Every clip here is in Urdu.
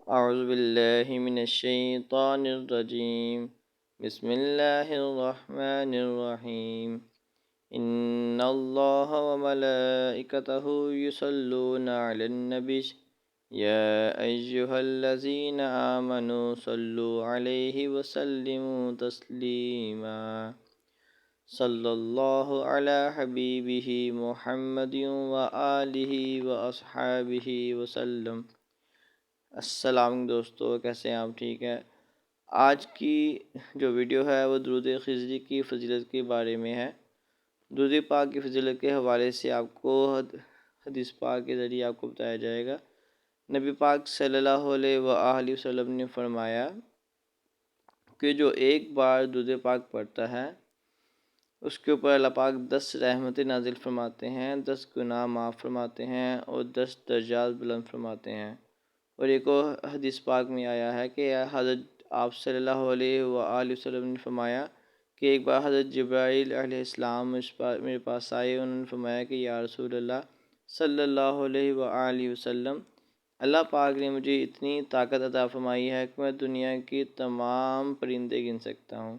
اعوذ باللہ من الشیطان الرجیم بسم اللہ الرحمن الرحیم ان اللہ وملائکتہ یصلون علی النبی یا ایہا الذین آمنوا صلوا علیہ وسلموا تسلیما صلی اللہ علی حبیبہ محمد وآلہ واصحابہ وسلم۔ السلام علیکم دوستو، کیسے ہیں آپ؟ ٹھیک ہے۔ آج کی جو ویڈیو ہے وہ درود خضری کی فضیلت کے بارے میں ہے۔ درود پاک کی فضیلت کے حوالے سے آپ کو حدیث پاک کے ذریعے آپ کو بتایا جائے گا۔ نبی پاک صلی اللہ علیہ وآلہ وسلم نے فرمایا کہ جو ایک بار درود پاک پڑھتا ہے اس کے اوپر اللہ پاک 10 رحمتیں نازل فرماتے ہیں، 10 گناہ معاف فرماتے ہیں اور 10 درجات بلند فرماتے ہیں۔ اور ایک اور حدیث پاک میں آیا ہے کہ حضرت آپ صلی اللہ علیہ وآلہ وسلم نے فرمایا کہ ایک بار حضرت جبرائیل علیہ السلام میرے پاس آئے، انہوں نے فرمایا کہ یا رسول اللہ صلی اللہ علیہ وآلہ وسلم، اللہ پاک نے مجھے اتنی طاقت عطا فرمائی ہے کہ میں دنیا کی تمام پرندے گن سکتا ہوں،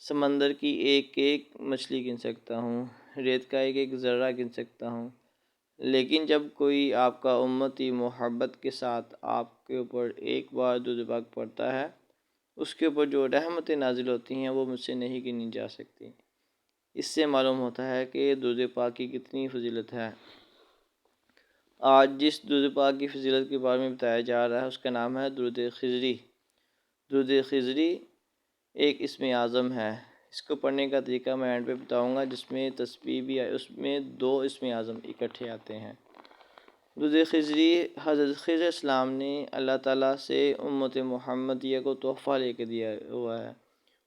سمندر کی ایک ایک مچھلی گن سکتا ہوں، ریت کا ایک ایک ذرہ گن سکتا ہوں، لیکن جب کوئی آپ کا امتی محبت کے ساتھ آپ کے اوپر ایک بار درود پاک پڑھتا ہے، اس کے اوپر جو رحمتیں نازل ہوتی ہیں وہ مجھ سے نہیں گنی جا سکتی۔ اس سے معلوم ہوتا ہے کہ درود پاک کی کتنی فضیلت ہے۔ آج جس درود پاک کی فضیلت کے بارے میں بتایا جا رہا ہے اس کا نام ہے درود خضری۔ درود خضری ایک اسم اعظم ہے۔ اس کو پڑھنے کا طریقہ میں اینڈ پہ بتاؤں گا، جس میں تسبیح بھی ہے، اس میں 2 اسم اعظم اکٹھے آتے ہیں۔ درود خضری حضرت خضر علیہ السلام نے اللہ تعالیٰ سے امت محمدیہ کو تحفہ لے کے دیا ہوا ہے۔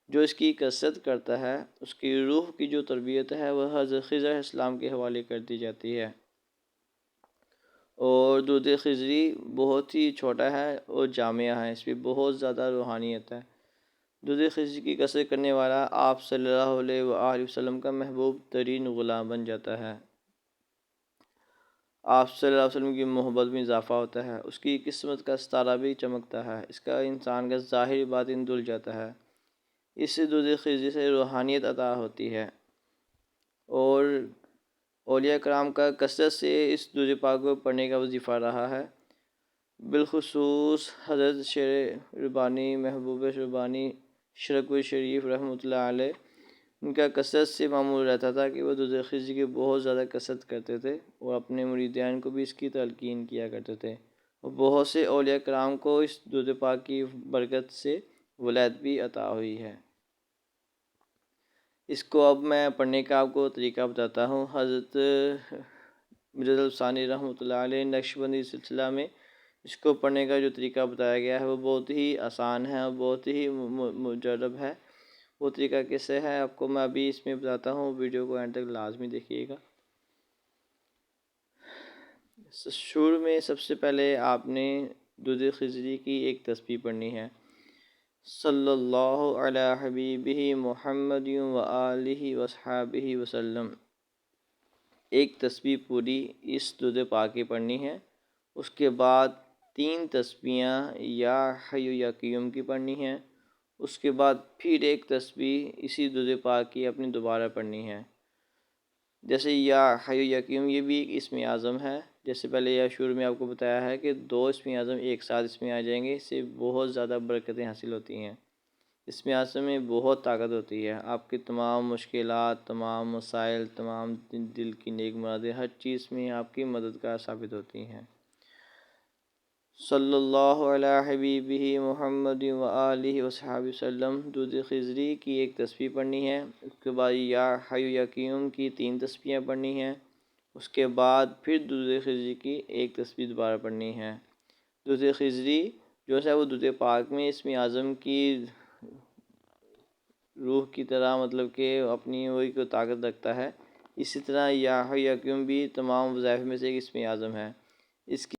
جو اس کی کثرت کرتا ہے اس کی روح کی جو تربیت ہے وہ حضرت خضر علیہ السلام کے حوالے کر دی جاتی ہے۔ اور درود خضری بہت ہی چھوٹا ہے اور جامعہ ہے، اس میں بہت زیادہ روحانیت ہے۔ درود خضری کی کثرت کرنے والا آپ صلی اللہ علیہ وآلہ وسلم کا محبوب ترین غلام بن جاتا ہے۔ آپ صلی اللہ علیہ وسلم کی محبت میں اضافہ ہوتا ہے، اس کی قسمت کا ستارہ بھی چمکتا ہے، اس کا انسان کا ظاہری باطن دھل جاتا ہے۔ اس سے درود خضری سے روحانیت عطا ہوتی ہے، اور اولیاء کرام کا کثرت سے اس درود پاک کو پڑھنے کا وظیفہ رہا ہے۔ بالخصوص حضرت شیخ ربانی محبوب ربانی شرقپور شریف رحمۃ اللہ علیہ، ان کا کثرت سے معمول رہتا تھا کہ وہ درود خضری کی بہت زیادہ کثرت کرتے تھے اور اپنے مریدین کو بھی اس کی تلقین کیا کرتے تھے، اور بہت سے اولیاء کرام کو اس درود پاک کی برکت سے ولایت بھی عطا ہوئی ہے۔ اس کو اب میں پڑھنے کا آپ کو طریقہ بتاتا ہوں۔ حضرت مرزا ثانی رحمۃ اللہ علیہ نقشبندی سلسلہ میں اس کو پڑھنے کا جو طریقہ بتایا گیا ہے وہ بہت ہی آسان ہے اور بہت ہی مجرب ہے۔ وہ طریقہ کیسے ہے آپ کو میں ابھی اس میں بتاتا ہوں، ویڈیو کو اینڈ تک لازمی دیکھیے گا۔ شروع میں سب سے پہلے آپ نے درود خضری کی ایک تسبیح پڑھنی ہے، صلی اللہ علی حبیبہ محمد وآلہ واصحابہ وسلم۔ ایک تسبیح پوری اس درود پاک کی پڑھنی ہے، اس کے بعد 3 تسبیحاں یا حی یا قیوم کی پڑھنی ہے، اس کے بعد پھر ایک تسبیح اسی درود پاک کی اپنی دوبارہ پڑھنی ہے۔ جیسے یا حی یا قیوم یہ بھی ایک اسم اعظم ہے، جیسے پہلے یا شروع میں آپ کو بتایا ہے کہ 2 اسم اعظم ایک ساتھ اس میں آ جائیں گے، اس سے بہت زیادہ برکتیں حاصل ہوتی ہیں۔ اسم اعظم میں بہت طاقت ہوتی ہے، آپ کی تمام مشکلات، تمام مسائل، تمام دل کی نیک مرادیں، ہر چیز میں آپ کی مددگار ثابت ہوتی ہیں۔ صلی اللہ علی حبیبہ محمد وآلہ وصحبہ وسلم۔ درود خضری کی ایک تسبیح پڑھنی ہے، اس کے بعد یا حی یا قیوم کی 3 تسبیحیں پڑھنی ہیں، اس کے بعد پھر درود خضری کی ایک تسبیح دوبارہ پڑھنی ہے۔ درود خضری جو ہے وہ درود پاک میں اسم اعظم کی روح کی طرح مطلب کہ اپنی وہی کو طاقت رکھتا ہے، اسی طرح یا حی یا قیوم بھی تمام وظائف میں سے ایک اسم اعظم ہے۔ اس کی